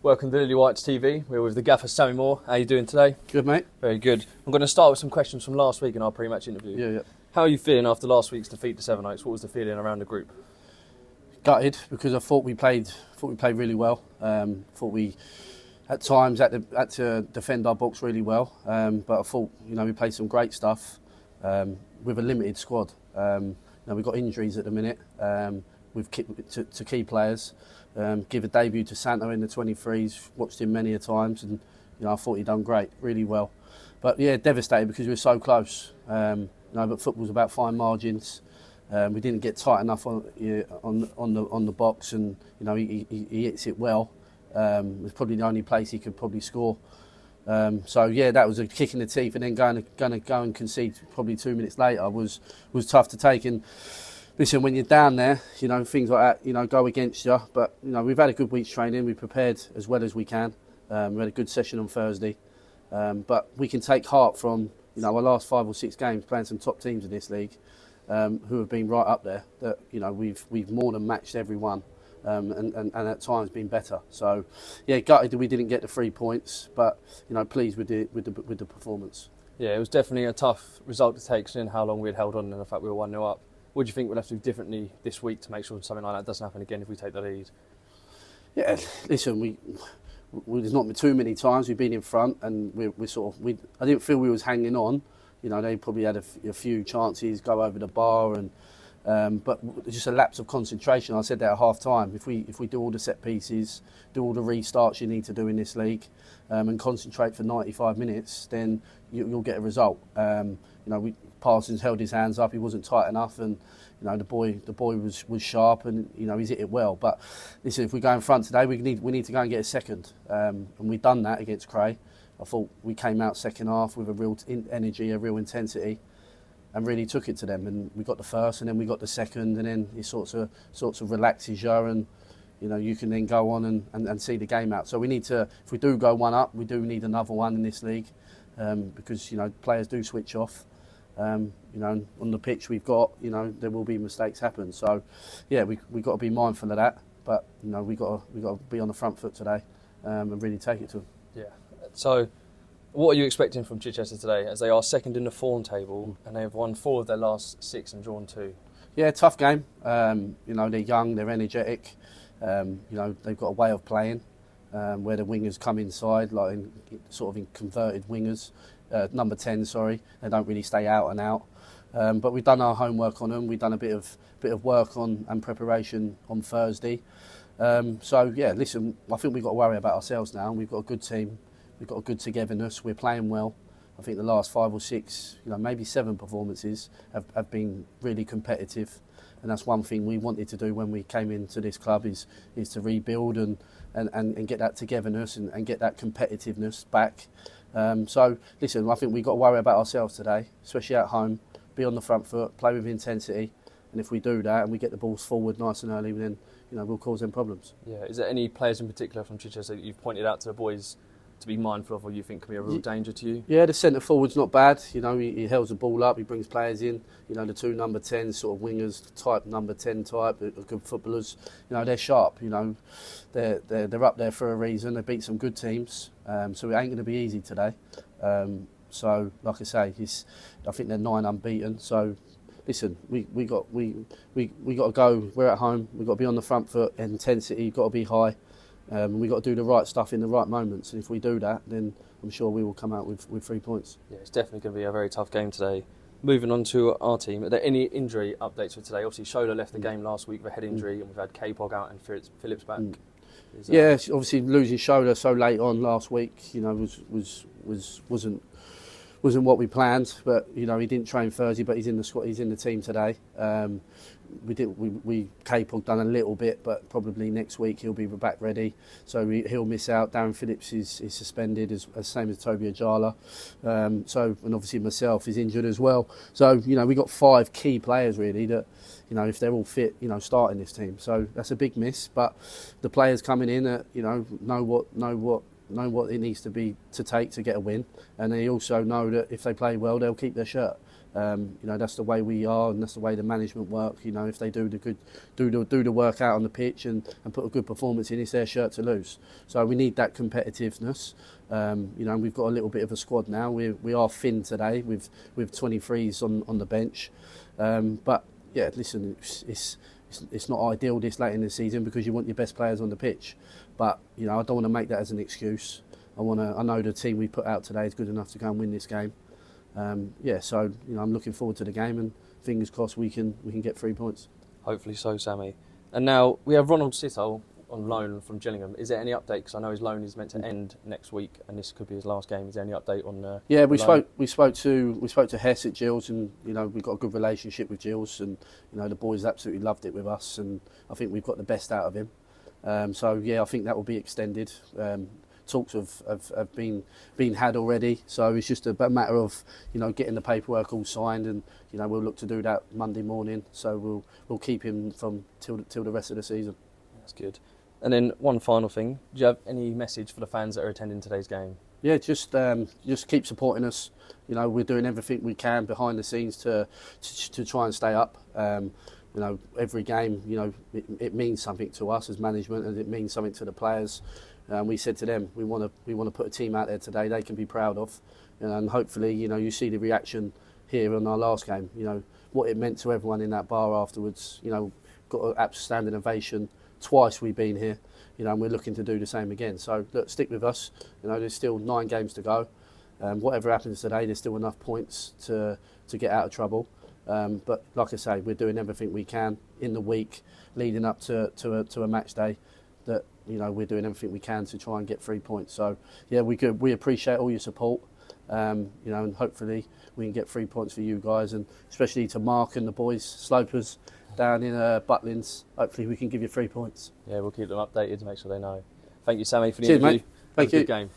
Welcome to Lily White's TV. We're with the Gaffers, Sammy Moore. How are you doing today? Good, mate. Very good. I'm going to start with some questions from last week in our pre-match interview. Yeah. How are you feeling after last week's defeat to Seven Oaks? What was the feeling around the group? Gutted because I thought we played really well. Thought we at times had to defend our box really well. But I thought we played some great stuff with a limited squad. We've got injuries at the minute. We've to key players. Give a debut to Santo in the 23s. Watched him many a times, and I thought he'd done great, really well. But yeah, devastated because we were so close. But football's about fine margins. We didn't get tight enough on the box, and he hits it well. It was probably the only place he could probably score. That was a kick in the teeth, and then going to go and concede probably 2 minutes later was tough to take. And listen, when you're down there, things like that, go against you. But we've had a good week's training. We prepared as well as we can. We had a good session on Thursday, but we can take heart from our last 5 or 6 games playing some top teams in this league, who have been right up there. That we've more than matched everyone, and at times been better. So yeah, gutted that we didn't get the 3 points, but pleased with the performance. Yeah, it was definitely a tough result to take, considering how long we had held on and the fact we were 1-0 up. What do you think we'll have to do differently this week to make sure something like that doesn't happen again if we take the lead? Yeah, listen, there's not too many times we've been in front, and I didn't feel we was hanging on. They probably had a few chances go over the bar, but just a lapse of concentration. I said that at half time. If we do all the set pieces, do all the restarts you need to do in this league, and concentrate for 95 minutes, then you'll get a result. Parsons held his hands up. He wasn't tight enough, and the boy was sharp, and he's hit it well. But listen, if we go in front today, we need to go and get a second, and we've done that against Cray. I thought we came out second half with a real energy, a real intensity, and really took it to them. And we got the first, and then we got the second, and then it sorts of relaxes you, and you can then go on and see the game out. So we need to, if we do go one up, we do need another one in this league, because players do switch off. On the pitch we've got, there will be mistakes happen. So, yeah, we got to be mindful of that. But we got to be on the front foot today, and really take it to them. Yeah. So, what are you expecting from Chichester today, as they are second in the form table and they have won 4 of their last 6 and drawn 2? Yeah, tough game. They're young, they're energetic. They've got a way of playing where the wingers come inside, like in converted wingers. Number 10, sorry. They don't really stay out and out. But we've done our homework on them. We've done a bit of work on and preparation on Thursday. Listen, I think we've got to worry about ourselves now. We've got a good team. We've got a good togetherness. We're playing well. I think the last 5 or 6, maybe 7 performances have been really competitive. And that's one thing we wanted to do when we came into this club is to rebuild and get that togetherness and get that competitiveness back. Listen, I think we've got to worry about ourselves today, especially at home, be on the front foot, play with intensity, and if we do that and we get the balls forward nice and early, then we'll cause them problems. Yeah, is there any players in particular from Chichester that you've pointed out to the boys to be mindful of, or you think can be a real danger to you? Yeah, the centre forward's not bad. He holds the ball up, he brings players in. The 2 number 10s, sort of wingers type, number 10 type, are good footballers. They're sharp. They're up there for a reason. They beat some good teams, so it ain't going to be easy today. Like I say, I think they're 9 unbeaten. So listen, we got to go. We're at home. We've got to be on the front foot. Intensity got to be high. We've got to do the right stuff in the right moments, and if we do that, then I'm sure we will come out with 3 points. Yeah, it's definitely going to be a very tough game today. Moving on to our team, are there any injury updates for today? Obviously, Shola left the game last week with a head injury, and we've had K-Pog out and Phillips back. Yeah, obviously losing Shola so late on last week, wasn't what we planned. But he didn't train Thursday, but he's in the squad. He's in the team today. K-Pog done a little bit, but probably next week he'll be back ready. So he'll miss out. Darren Phillips is suspended, as same as Toby Ajala. And obviously myself is injured as well. So we got 5 key players really that, if they're all fit, starting this team. So that's a big miss. But the players coming in that know what it needs to be to take to get a win, and they also know that if they play well, they'll keep their shirt. That's the way we are, and that's the way the management work. If they do the work out on the pitch and put a good performance in, it's their shirt to lose. So we need that competitiveness. We've got a little bit of a squad now. We are thin today with 23s on the bench, but yeah, listen, it's not ideal this late in the season because you want your best players on the pitch. But I don't want to make that as an excuse. I know the team we put out today is good enough to go and win this game. So I'm looking forward to the game, and fingers crossed we can get 3 points. Hopefully so, Sammy. And now we have Ronald Sittle on loan from Gillingham. Is there any update? Because I know his loan is meant to end next week, and this could be his last game. Is there any update on? Yeah, we spoke to Hess at Gills, and we've got a good relationship with Gills, and the boys absolutely loved it with us, and I think we've got the best out of him. I think that will be extended. Talks have been had already, so it's just a matter of getting the paperwork all signed, and we'll look to do that Monday morning. So we'll keep him till the rest of the season. That's good. And then one final thing: do you have any message for the fans that are attending today's game? Yeah, just keep supporting us. We're doing everything we can behind the scenes to try and stay up. Every game, it means something to us as management, and it means something to the players. We said to them, we want to put a team out there today they can be proud of, and hopefully, you see the reaction here on our last game. What it meant to everyone in that bar afterwards. Got an outstanding ovation. Twice we've been here, and we're looking to do the same again. So look, stick with us. There's still 9 games to go. Whatever happens today, there's still enough points to get out of trouble. But like I say, we're doing everything we can in the week leading up to a match day. That we're doing everything we can to try and get 3 points. So yeah, we appreciate all your support. And hopefully we can get 3 points for you guys, and especially to Mark and the boys, Slopers, down in Butlins. Hopefully we can give you 3 points. Yeah, we'll keep them updated to make sure they know. Thank you, Sammy, for the Cheers, interview. mate. Thank you. Good game.